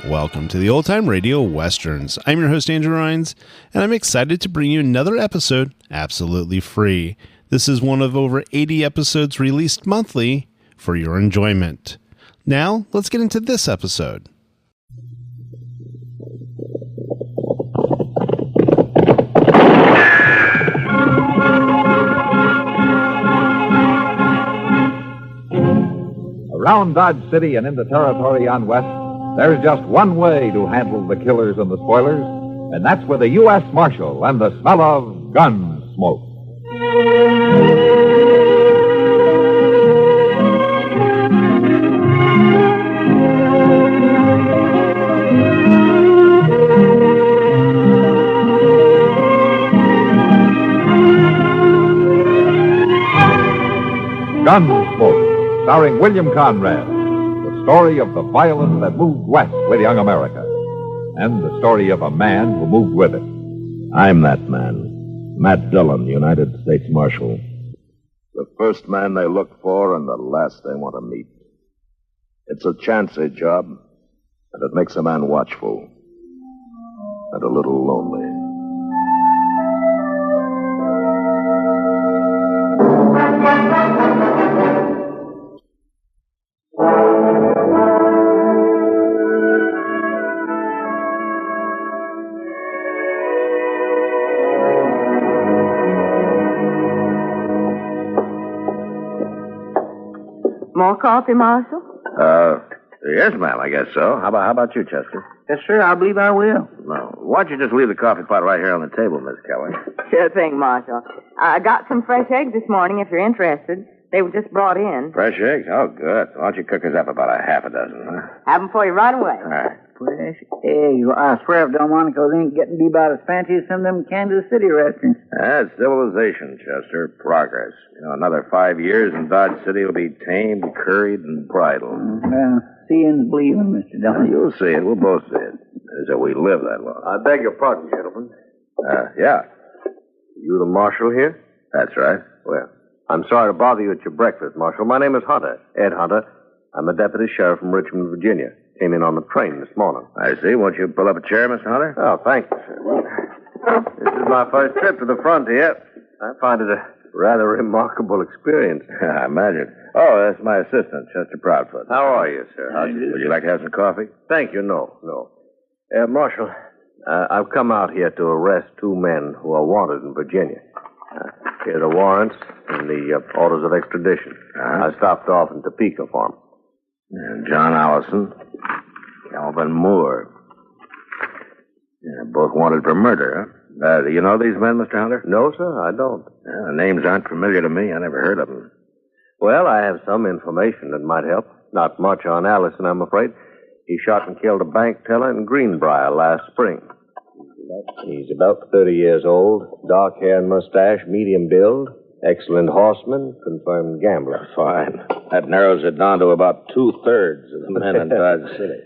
Welcome to the Old Time Radio Westerns. I'm your host, Andrew Rines, and I'm excited to bring you another episode absolutely free. This is one of over 80 episodes released monthly for your enjoyment. Now, let's get into this episode. Around Dodge City and in the territory on West, there's just one way to handle the killers and the spoilers, and that's with a U.S. Marshal and the smell of Gunsmoke. Gunsmoke, starring William Conrad. The story of the violence that moved west with young America. And the story of a man who moved with it. I'm that man. Matt Dillon, United States Marshal. The first man they look for and the last they want to meet. It's a chancy job, and it makes a man watchful. And a little lonely. More coffee, Marshal? Yes, ma'am, I guess so. How about you, Chester? Yes, sir, I believe I will. No. Why don't you just leave the coffee pot right here on the table, Miss Kelly? Sure thing, Marshal. I got some fresh eggs this morning, if you're interested. They were just brought in. Fresh eggs? Oh, good. Why don't you cook us up about a half a dozen, huh? Have them for you right away. All right. Fresh eggs. I swear if Delmonico's ain't getting to be about as fancy as some of them Kansas City restaurants. That's civilization, Chester. Progress. Another 5 years and Dodge City will be tamed, curried, and bridled. Well, seeing's believing, Mr. Dillon. You'll see it. We'll both see it. As if we live that long. I beg your pardon, gentlemen. Yeah. You the marshal here? That's right. Well, I'm sorry to bother you at your breakfast, Marshal. My name is Hunter, Ed Hunter. I'm a deputy sheriff from Richmond, Virginia. Came in on the train this morning. I see. Won't you pull up a chair, Mr. Hunter? Oh, thank you, sir. This is my first trip to the frontier. I find it a rather remarkable experience. I imagine. Oh, that's my assistant, Chester Proudfoot. How are you, sir? Would you like to have some coffee? Thank you. No. Marshal, I've come out here to arrest two men who are wanted in Virginia. Here are the warrants and the orders of extradition. I stopped off in Topeka for them. And John Allison, Calvin Moore. Yeah, both wanted for murder, huh? Do you know these men, Mr. Hunter? No, sir, I don't. The names aren't familiar to me. I never heard of them. Well, I have some information that might help. Not much on Allison, I'm afraid. He shot and killed a bank teller in Greenbrier last spring. He's about 30 years old, dark hair and mustache, medium build, excellent horseman, confirmed gambler. Fine. That narrows it down to about 2/3 of the men in Dodge City.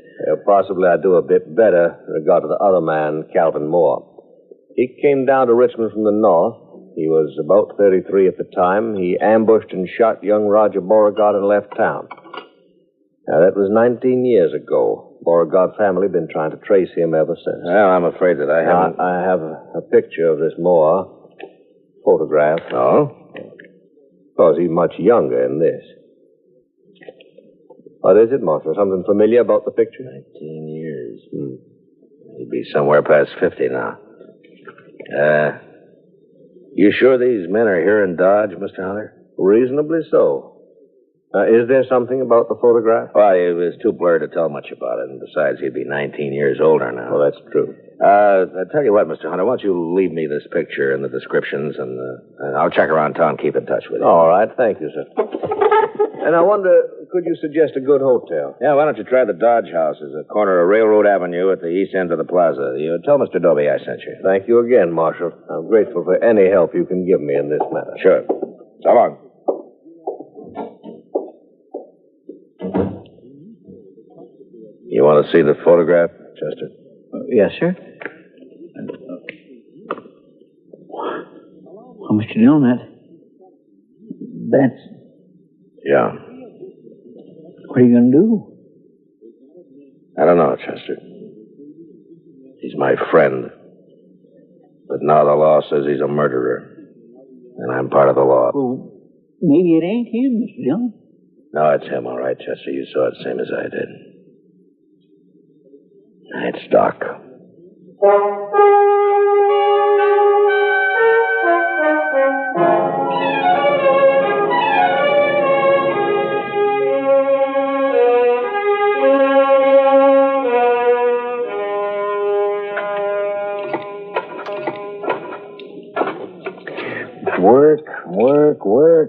Possibly I'd do a bit better in regard to the other man, Calvin Moore. He came down to Richmond from the north. He was about 33 at the time. He ambushed and shot young Roger Beauregard and left town. Now, that was 19 years ago. Beauregard family been trying to trace him ever since. Well, I'm afraid that I haven't... I have a picture of this Moore. Photograph. Oh? Of course, he's much younger in this. What is it, Marshal? Something familiar about the picture? 19 years. He'd be somewhere past 50 now. You sure these men are here in Dodge, Mr. Hunter? Reasonably so. Is there something about the photograph? Well, it was too blurred to tell much about it, and besides, he'd be 19 years older now. Well, that's true. I tell you what, Mr. Hunter, why don't you leave me this picture and the descriptions, and I'll check around town, keep in touch with you. All right, thank you, sir. And I wonder, could you suggest a good hotel? Yeah, why don't you try the Dodge House? It's a corner of Railroad Avenue at the east end of the plaza. You tell Mr. Dobie I sent you. Thank you again, Marshal. I'm grateful for any help you can give me in this matter. Sure. So long. You want to see the photograph, Chester? Yes, sir. How much you know, Matt? That's... Yeah. What are you going to do? I don't know, Chester. He's my friend. But now the law says he's a murderer. And I'm part of the law. Well, maybe it ain't him, Mr. Dillon. No, it's him, all right, Chester. You saw it same as I did. It's Doc.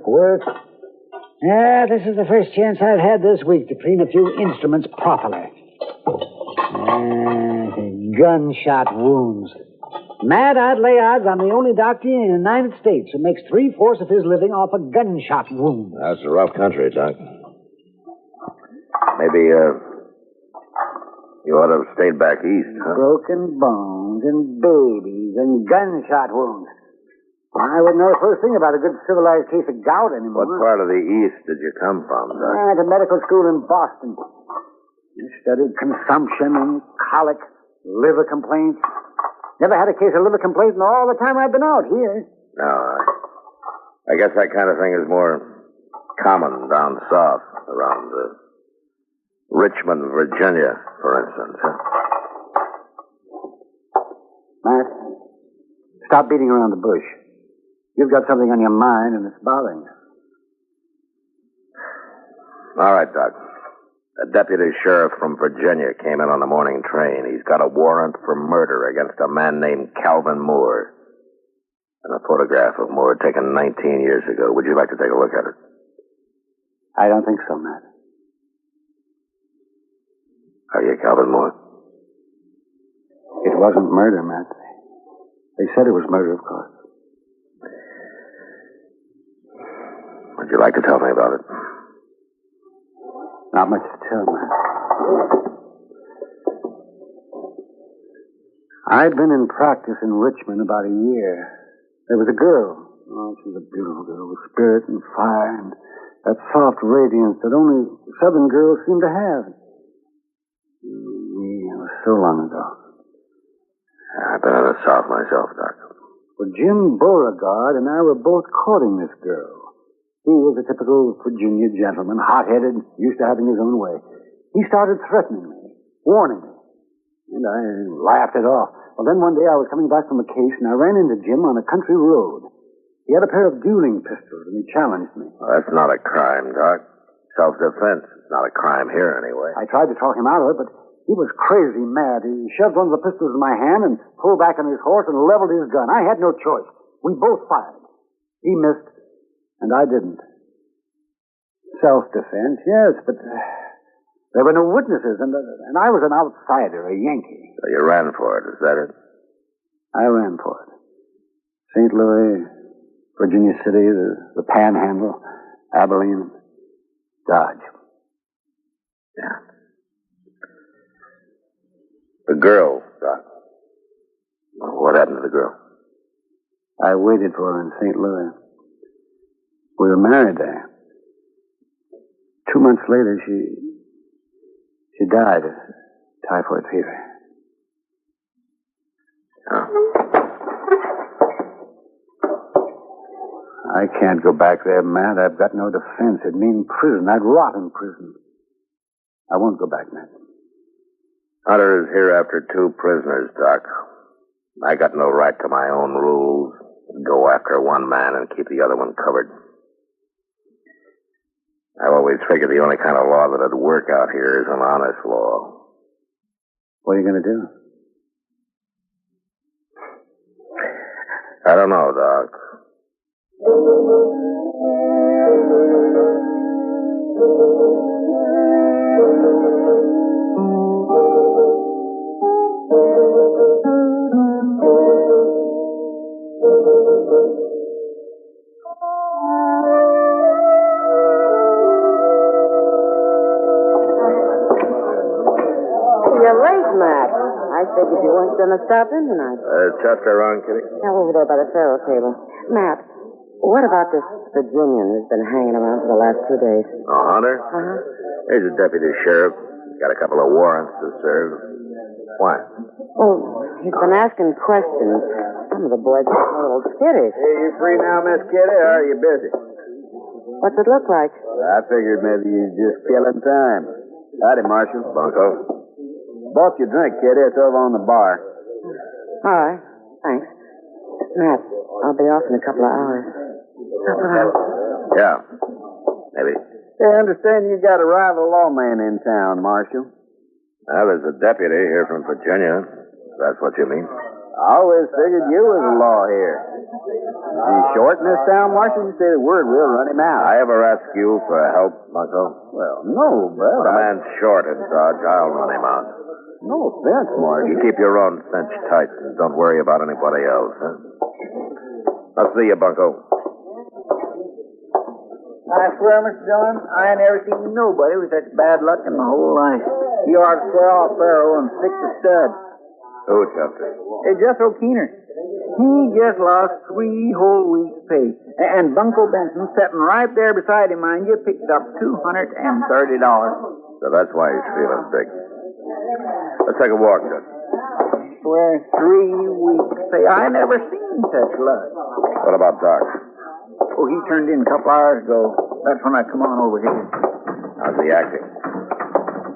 Work. Yeah, this is the first chance I've had this week to clean a few instruments properly. Gunshot wounds. Matt, I'd lay odds I'm the only doctor in the United States who makes 3/4 of his living off a gunshot wound. That's a rough country, Doc. Maybe, you ought to have stayed back east, huh? Broken bones and babies and gunshot wounds. I wouldn't know the first thing about a good civilized case of gout anymore. What part of the east did you come from, Doc? I went to medical school in Boston. I studied consumption and colic, liver complaints. Never had a case of liver complaint in all the time I've been out here. No, I guess that kind of thing is more common down south, around Richmond, Virginia, for instance. Huh? Matt, stop beating around the bush. You've got something on your mind, and it's bothering you. All right, Doc. A deputy sheriff from Virginia came in on the morning train. He's got a warrant for murder against a man named Calvin Moore. And a photograph of Moore taken 19 years ago. Would you like to take a look at it? I don't think so, Matt. Are you Calvin Moore? It wasn't murder, Matt. They said it was murder, of course. Would you like to tell me about it? Not much to tell, Matt. I'd been in practice in Richmond about a year. There was a girl. Oh, she was a beautiful girl with spirit and fire and that soft radiance that only Southern girls seem to have. It was so long ago. I've been in the South myself, Doc. Well, Jim Beauregard and I were both courting this girl. He was a typical Virginia gentleman, hot-headed, used to having his own way. He started threatening me, warning me, and I laughed it off. Well, then one day I was coming back from a case, and I ran into Jim on a country road. He had a pair of dueling pistols, and he challenged me. Well, that's not a crime, Doc. Self-defense. It's not a crime here, anyway. I tried to talk him out of it, but he was crazy mad. He shoved one of the pistols in my hand and pulled back on his horse and leveled his gun. I had no choice. We both fired. He missed, and I didn't. Self-defense, yes, but there were no witnesses, and I was an outsider, a Yankee. So you ran for it, is that it? I ran for it. St. Louis, Virginia City, the Panhandle, Abilene, Dodge. Yeah. The girl, Doc. What happened to the girl? I waited for her in St. Louis. We were married there. 2 months later, she died of typhoid fever. Oh. I can't go back there, Matt. I've got no defense. It'd mean prison. I'd rot in prison. I won't go back, Matt. Hunter is here after 2 prisoners, Doc. I got no right to my own rules. Go after one man and keep the other one covered. I've always figured the only kind of law that'd work out here is an honest law. What are you going to do? I don't know, Doc. You're late, Matt. I I figured you weren't going to stop in tonight. Chester around, Kitty? Now, over there by the faro table. Matt, what about this Virginian who's been hanging around for the last 2 days? Oh, Hunter? Uh-huh. He's a deputy sheriff. He's got a couple of warrants to serve. Why? Oh, he's been asking questions. Some of the boys are a little skittish. Hey, you free now, Miss Kitty, or are you busy? What's it look like? I figured maybe you're just killing time. Howdy, Marshal. Bunko? Bought your drink, Kitty. It's over on the bar. All right. Thanks. Matt, I'll be off in a couple of hours. Yeah. Maybe. Hey, I understand you got a rival lawman in town, Marshal. Well, there's a deputy here from Virginia. If that's what you mean. I always figured you was the law here. Is he short in this town, Marshal? You say the word, we'll run him out. I ever ask you for help, Bunko? Well, no, but When a man's short in Dodge, I'll run him out. No offense, Marshal. You keep your own cinch tight and don't worry about anybody else, huh? I'll see you, Bunko. I swear, Mr. Dillon, I ain't never seen nobody with such bad luck in my whole life. He ought to swear off Faro and fix the stud. Who, Chester? Hey, Jethro Keener. He just lost 3 whole weeks' pay. And Bunko Benson, sitting right there beside him, mind you, picked up $230. So that's why he's feeling big. Let's take a walk, Chester. I swear, 3 weeks' pay. I never seen such luck. What about Doc? Oh, he turned in a couple hours ago. That's when I come on over here. How's he acting?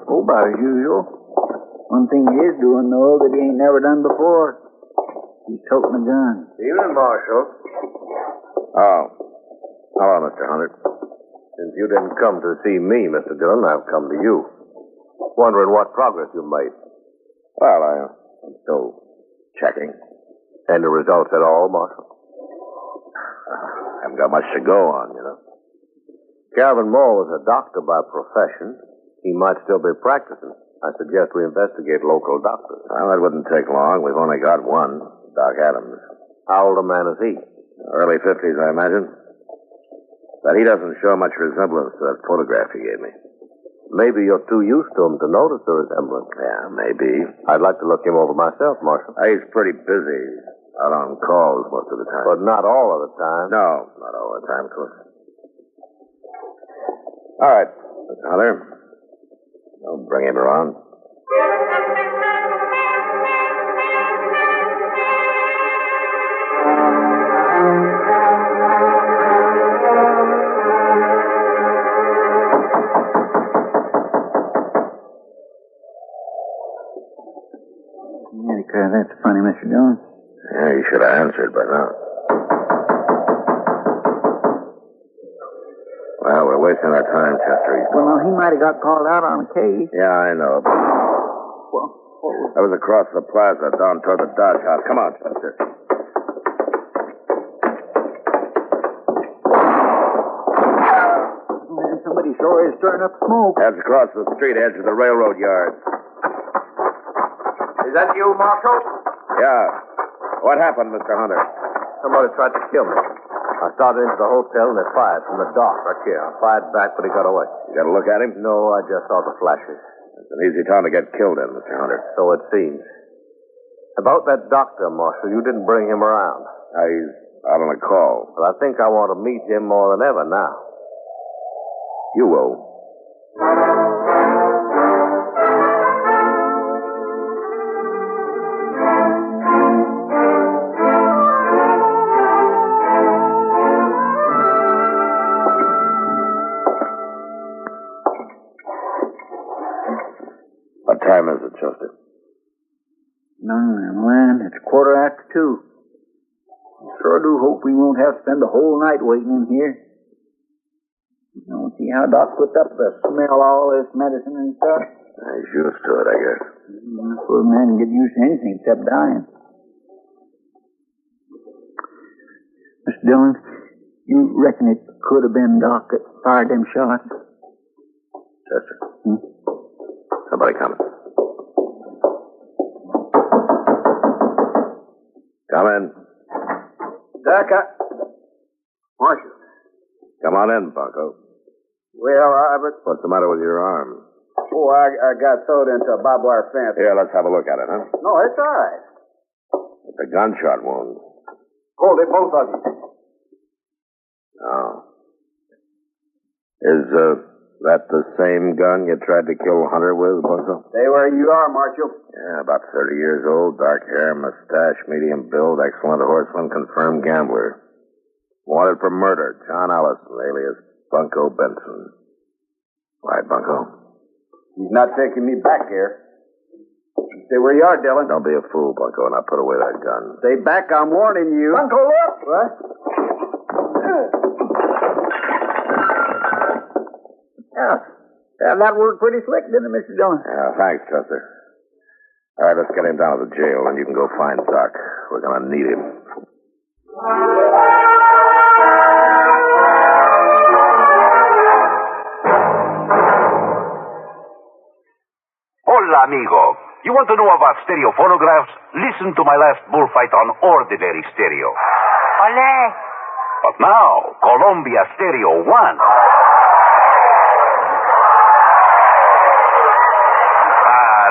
Oh, about as usual. One thing he is doing, though, that he ain't never done before. He's toting a gun. Evening, Marshal. Oh. Hello, Mr. Hunter. Since you didn't come to see me, Mr. Dillon, I've come to you. Wondering what progress you made. Well, I'm still checking. Any results at all, Marshal? Haven't got much to go on, you know. Calvin Moore was a doctor by profession. He might still be practicing. I suggest we investigate local doctors. Well, that wouldn't take long. We've only got one, Doc Adams. How old a man is he? Early 50s, I imagine. But he doesn't show much resemblance to that photograph he gave me. Maybe you're too used to him to notice the resemblance. Yeah, maybe. I'd like to look him over myself, Marshal. He's pretty busy. Out on calls most of the time. But not all of the time. No, not all the time, of course. All right, Mr. Hunter. I'll bring him around. Yeah, that's funny, Mr. Dillon. Yeah, you should have answered by now. Well, we're wasting our time, Chester. Well, now, he might have got called out on a case. Yeah, I know. But I was across the plaza down toward the Dodge House. Come on, Chester. Man, somebody sure is stirring up smoke. That's across the street, edge of the railroad yard. Is that you, Marshal? Yeah. What happened, Mr. Hunter? Somebody tried to kill me. I started into the hotel and they fired from the dark right here. I fired back, but he got away. You got a look at him? No, I just saw the flashes. It's an easy town to get killed in, Mr. Hunter. So it seems. About that doctor, Marshal, you didn't bring him around. He's out on a call. But I think I want to meet him more than ever now. You will. What time is it, Chester? No, man, it's 2:15. I sure do hope we won't have to spend the whole night waiting in here. You don't see how Doc put up to smell all this medicine and stuff. He's used to it, I guess. Poor man can get used to anything except dying. Mr. Dillon, you reckon it could have been Doc that fired them shots? Chester. Somebody coming. Come in. Doc, Marshal. Come on in, Bunko. Well, What's the matter with your arm? Oh, I got thrown into a barbed wire fence. Here, let's have a look at it, huh? No, it's all right. It's a gunshot wound. Hold it, both of you. Oh. Is that the same gun you tried to kill Hunter with, Bunko? Stay where you are, Marshal. Yeah, about 30 years old, dark hair, mustache, medium build, excellent horseman, confirmed gambler. Wanted for murder, John Allison, alias Bunko Benson. Right, Bunko? He's not taking me back here. Stay where you are, Dillon. Don't be a fool, Bunko, and I'll put away that gun. Stay back, I'm warning you. Bunko, look! What? Yeah, that worked pretty slick, didn't it, Mr. Dillon? Yeah, thanks, Chester. All right, let's get him down to the jail, and you can go find Doc. We're going to need him. Hola, amigo. You want to know about stereo phonographs? Listen to my last bullfight on ordinary stereo. Ole. But now, Columbia Stereo 1.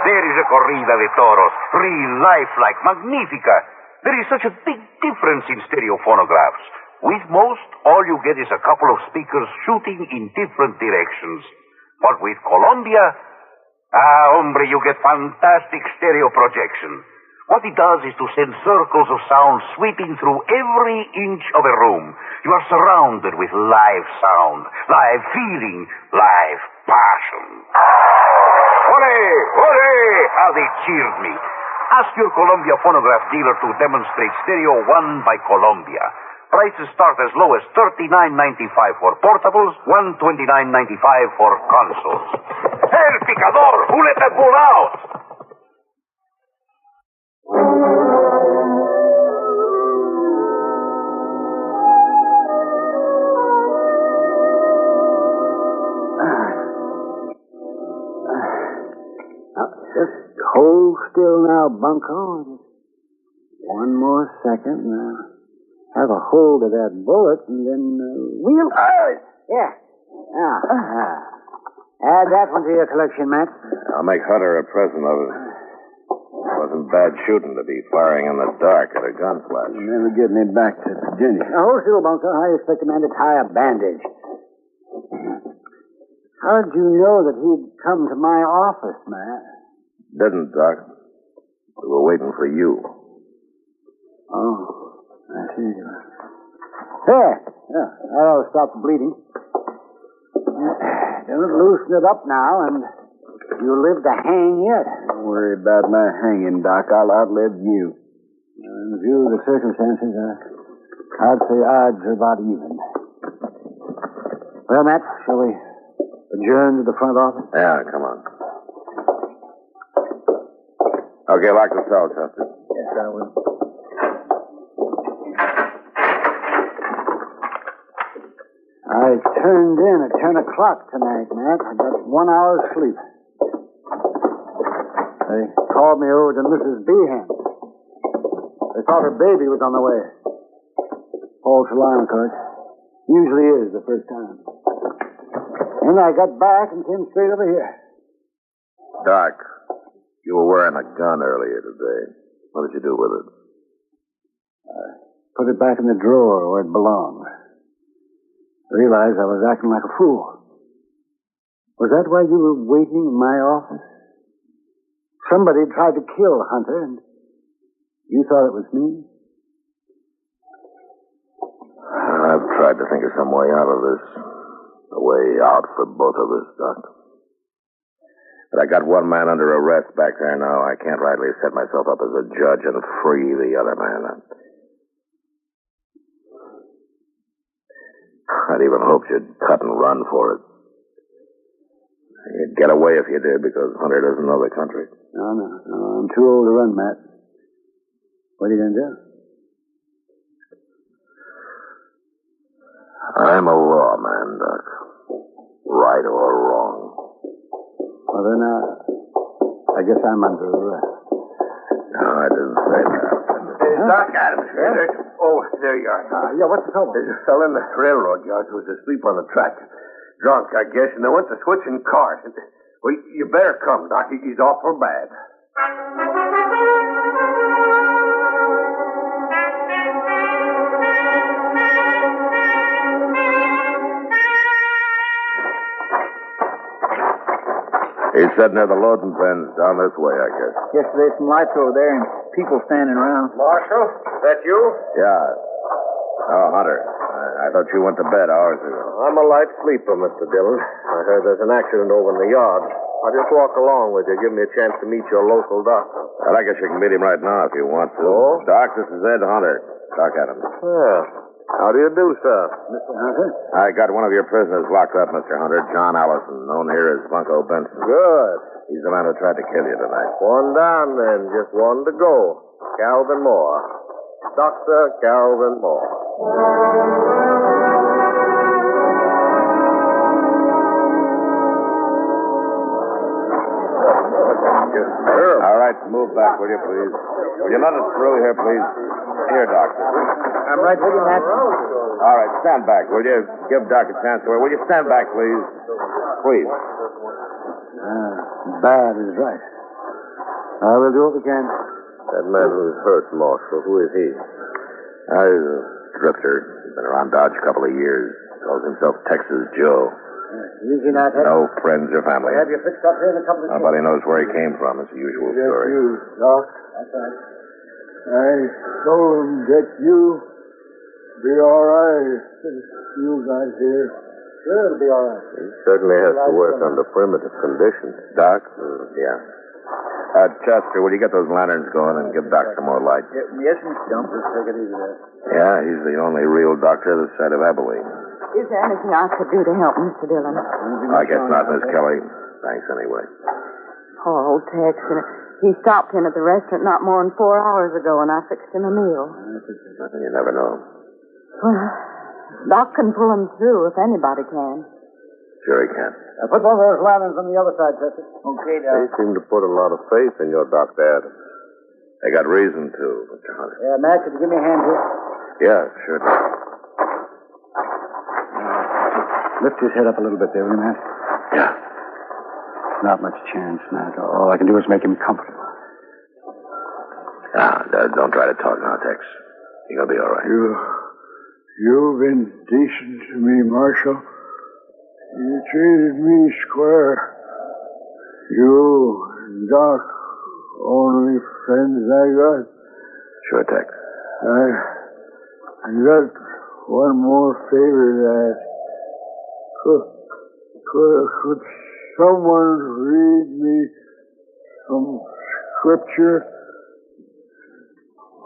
There is a corrida de toros, real lifelike, magnifica. There is such a big difference in stereo phonographs. With most, all you get is a couple of speakers shooting in different directions. But with Columbia, hombre, you get fantastic stereo projection. What it does is to send circles of sound sweeping through every inch of a room. You are surrounded with live sound, live feeling, live passion. Hooray! Hooray! How they cheered me. Ask your Columbia phonograph dealer to demonstrate Stereo 1 by Columbia. Prices start as low as $39.95 for portables, $129.95 for consoles. El Picador! Who let that bull out? Just hold still now, Bunko. Just one more second, and I'll have a hold of that bullet, and then we'll... Yeah. Now, add that one to your collection, Matt. I'll make Hunter a present of it. It wasn't bad shooting to be firing in the dark at a gun flash. You'll never get me back to Virginia. Now, hold still, Bunko. How do you expect a man to tie a bandage? How'd you know that he'd come to my office, Matt? Didn't, Doc. We were waiting for you. Oh, I see. There. Yeah, that'll stop the bleeding. Don't loosen it up now, and you'll live to hang yet. Don't worry about my hanging, Doc. I'll outlive you. In view of the circumstances, I'd say odds are about even. Well, Matt, shall we adjourn to the front office? Yeah, come on. Okay, lock the cell, Chester. Yes, I will. I turned in at 10 o'clock tonight, Matt. I got 1 hour's sleep. They called me over to Mrs. Behan. They thought her baby was on the way. False alarm, of course. Usually is the first time. And I got back and came straight over here. Doc, you were wearing a gun earlier today. What did you do with it? I put it back in the drawer where it belonged. Realized I was acting like a fool. Was that why you were waiting in my office? Somebody tried to kill Hunter, and you thought it was me? I've tried to think of some way out of this. A way out for both of us, Doc. But I got one man under arrest back there now. I can't rightly set myself up as a judge and free the other man. I'd even hoped you'd cut and run for it. You'd get away if you did, because Hunter doesn't know the country. No, I'm too old to run, Matt. What are you going to do? I'm a lawman, Doc. Right or wrong. Well, then, I guess I'm under arrest. No, I didn't say that. Doc Adams here. Oh, there you are. Yeah, what's the trouble? There's a fellow in the railroad yard who was asleep on the track. Drunk, I guess, and they went to switching cars. Well, you better come, Doc. He's awful bad. He's sitting near the loading pens down this way, I guess. Yes, there's some lights over there and people standing around. Marshal, is that you? Yeah. Oh, Hunter. I thought you went to bed hours ago. I'm a light sleeper, Mr. Dillon. I heard there's an accident over in the yard. I'll just walk along with you. Give me a chance to meet your local doctor. Well, I guess you can meet him right now if you want to. Oh? Doc, this is Ed Hunter. Doc Adams. Yeah. How do you do, sir? Mr. Hunter? I got one of your prisoners locked up, Mr. Hunter, John Allison, known here as Bunko Benson. Good. He's the man who tried to kill you tonight. One down, then. Just one to go. Calvin Moore. Dr. Calvin Moore. All right, move back, will you, please? Will you let us through here, please? Here, Doctor. I'm right with you, Matt. All right, stand back, will you? Give Doc a chance to... Will you stand back, please? Please. Bad is right. We'll do what we can. That man who's hurt, Marshal, who is he? He's a drifter. Been around Dodge a couple of years. Calls himself Texas Joe. Easy now, Ted. No friends or family. We'll have you fixed up here in a couple of days. Nobody knows where he came from. It's the usual story. Doc. That's right. I told him that you be all right. You guys here. Sure, it'll be all right. He certainly has to work under primitive conditions. Doc? Yeah. Chester, will you get those lanterns going and give Doc some more light? Yes, Miss Dump. Let's take it easy there. Yeah, he's the only real doctor this side of Abilene. Is there anything I could do to help Mr. Dillon? I guess not, Miss Kelly. Thanks anyway. Poor old Tex. He stopped in at the restaurant not more than 4 hours ago, and I fixed him a meal. You never know. Well, Doc can pull him through if anybody can. Sure he can. Put one of those lanterns on the other side, Chester. Okay, Doc. They seem to put a lot of faith in your Dr. Adams. They got reason to, Mr. Hunter. Yeah, Matt, could you give me a hand here? Yeah, sure. Lift his head up a little bit there, will you, Matt? Yeah. Not much chance, Matt. All I can do is make him comfortable. Don't try to talk now, Tex. You're gonna be all right. You've been decent to me, Marshal. You treated me square. You and Doc, only friends I got. Sure, Tex. I got one more favor to ask. Could someone read me some scripture?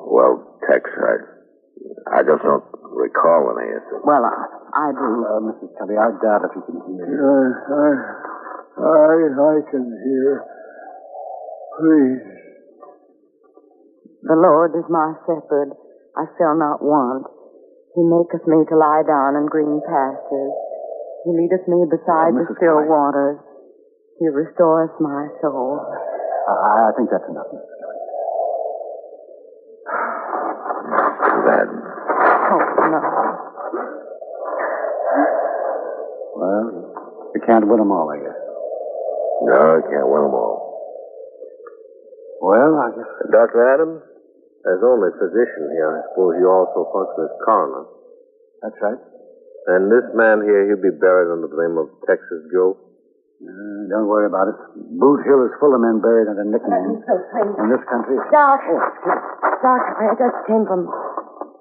Well, Tex, I just don't recall any. Well, I do. Mrs. Kelly, I doubt if you can hear. I can hear. Please. The Lord is my shepherd. I shall not want. He maketh me to lie down in green pastures. He leadeth me beside the still waters. He restoreth my soul. I think that's enough, Mrs. Kelly. Too bad. Oh, no. Well, you can't win them all, I guess. No, I can't win them all. Well, I guess... Dr. Adams, as only physician here, I suppose you also function as coroner. That's right. And this man here, he'll be buried under the name of Texas Joe? Don't worry about it. Boot Hill is full of men buried under nicknames. In this country... Doc. Oh, Doc, I just came from...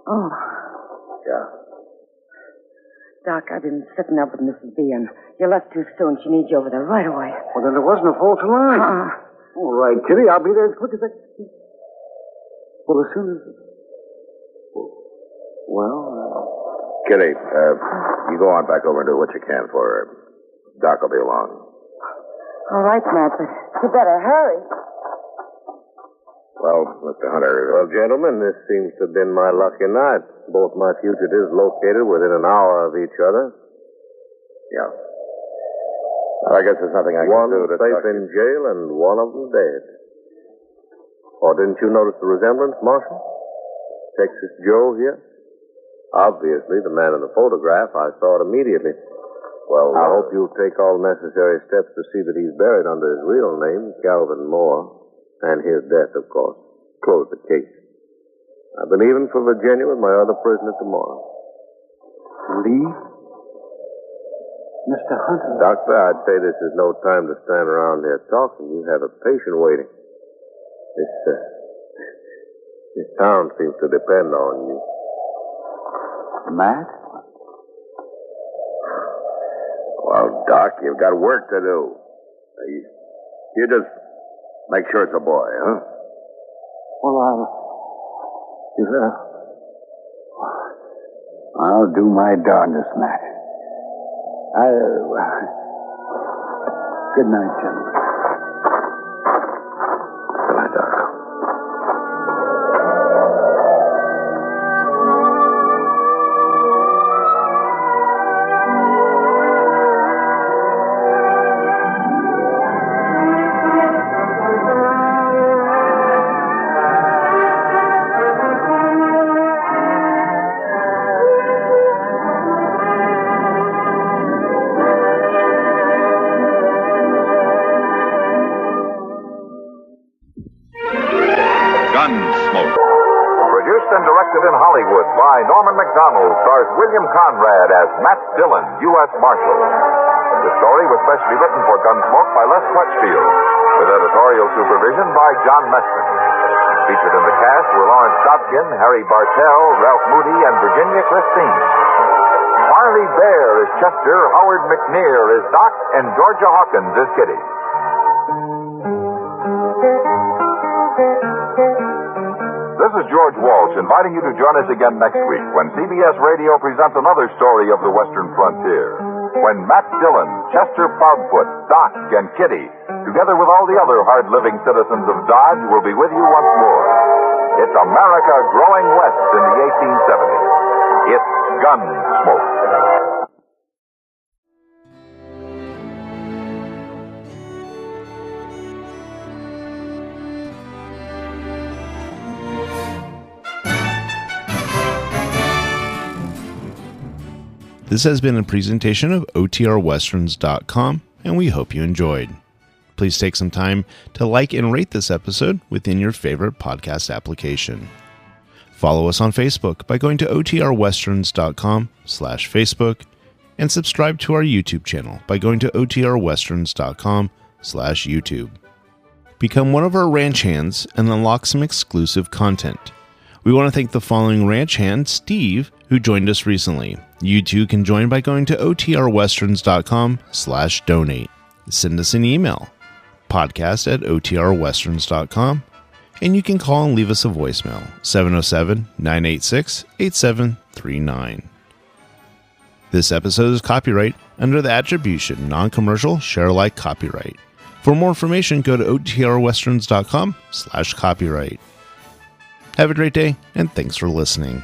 Oh. Yeah. Doc, I've been sitting up with Mrs. B, and you left too soon. She needs you over there right away. Well, then there wasn't a false alarm. All right, Kitty, I'll be there as quick as I can. Well, as soon as... Well... Kitty, you go on back over and do what you can for her. Doc will be along. All right, Matt, but you better hurry. Well, Mr. Hunter... Well, gentlemen, this seems to have been my lucky night. Both my fugitives located within an hour of each other. Yeah. Well, I guess there's nothing I can do to... One safe in jail and one of them dead. Or didn't you notice the resemblance, Marshal? Texas Joe here? Obviously, the man in the photograph, I saw it immediately. Well, I hope you'll take all necessary steps to see that he's buried under his real name, Calvin Moore, and his death, of course. Close the case. I'll be leaving for Virginia with my other prisoner tomorrow. Leave? Mr. Hunter. Doctor, I'd say this is no time to stand around here talking. You have a patient waiting. This town seems to depend on you. Matt? Well, Doc, you've got work to do. You just make sure it's a boy, huh? Well, I'll do my darndest, Matt. Good night, gentlemen. Good night, Doc. Gunsmoke. Produced and directed in Hollywood by Norman McDonald, stars William Conrad as Matt Dillon, U.S. Marshal. The story was specially written for Gunsmoke by Les Crutchfield, with editorial supervision by John Meston. Featured in the cast were Lawrence Dobkin, Harry Bartell, Ralph Moody, and Virginia Christine. Harley Bear is Chester, Howard McNear is Doc, and Georgia Hawkins is Kitty. This is George Walsh inviting you to join us again next week when CBS Radio presents another story of the Western frontier. When Matt Dillon, Chester Proudfoot, Doc, and Kitty, together with all the other hard-living citizens of Dodge, will be with you once more. It's America growing west in the 1870s. It's Gunsmoke. This has been a presentation of OTRWesterns.com, and we hope you enjoyed. Please take some time to like and rate this episode within your favorite podcast application. Follow us on Facebook by going to OTRWesterns.com/Facebook, and subscribe to our YouTube channel by going to OTRWesterns.com/YouTube. Become one of our ranch hands and unlock some exclusive content. We want to thank the following ranch hand, Steve, who joined us recently. You too can join by going to OTRWesterns.com/donate. Send us an email, podcast@OTRWesterns.com, and you can call and leave us a voicemail, 707-986-8739. This episode is copyright under the attribution, non-commercial, share-alike copyright. For more information, go to OTRWesterns.com/copyright. Have a great day, and thanks for listening.